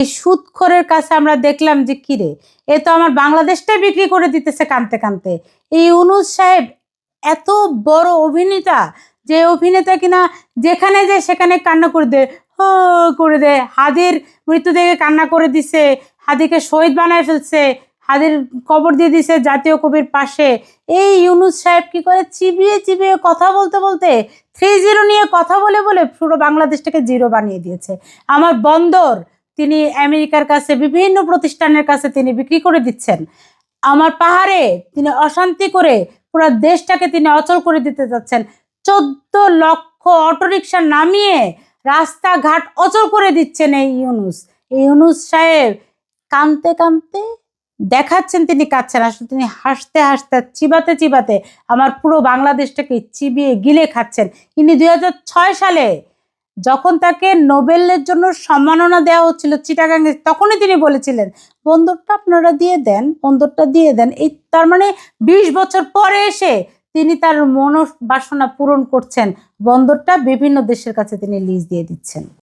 এই সুদখোরের কাছে আমরা দেখলাম যে কিরে, এ তো আমার বাংলাদেশটাই বিক্রি করে দিতেছে কানতে কানতে। এই ইউনূস সাহেব এত বড় অভিনেতা, যে অভিনেতা কিনা যেখানে যায় সেখানে কান্না করে দেয়, হো করে দেয়। হাদির মৃত্যু দেখে কান্না করে দিছে, হাদিকে শহীদ বানায় ফেলছে, হাদির কবর দিয়ে দিছে জাতীয় কবির পাশে। এই ইউনূস সাহেব কি করে চিবিয়ে চিবিয়ে কথা বলতে বলতে 3-0 নিয়ে কথা বলে বলে পুরো বাংলাদেশটাকে 0 বানিয়ে দিয়েছে। আমার বন্দর তিনি আমেরিকার কাছে বিভিন্ন প্রতিষ্ঠানের কাছে তিনি বিক্রি করে দিচ্ছেন। আমার পাহাড়ে তিনি অশান্তি করে পুরো দেশটাকে তিনি অচল করে দিতে যাচ্ছেন। 14 লক্ষ অটোরিকশা নামিয়ে রাস্তাঘাট অচল করে দিচ্ছেন এই ইউনূস। এই ইউনূস সাহেব কাঁদতে কাঁদতে দেখাচ্ছেন তিনি কাঁদছেন, আসলে তিনি হাসতে হাসতে চিবাতে চিবাতে আমার পুরো বাংলাদেশটাকে চিবিয়ে গিলে খাচ্ছেন। ইনি 2006 সালে যখন তাকে নোবেলের জন্য সম্মাননা দেওয়া হচ্ছিল চিটাগাংয়ে, তখনই তিনি বলেছিলেন বন্দরটা আপনারা দিয়ে দেন, বন্দরটা দিয়ে দেন। এই তার মানে 20 বছর পরে এসে তিনি তার মনোবাসনা পূরণ করছেন, বন্দরটা বিভিন্ন দেশের কাছে তিনি লিজ দিয়ে দিচ্ছেন।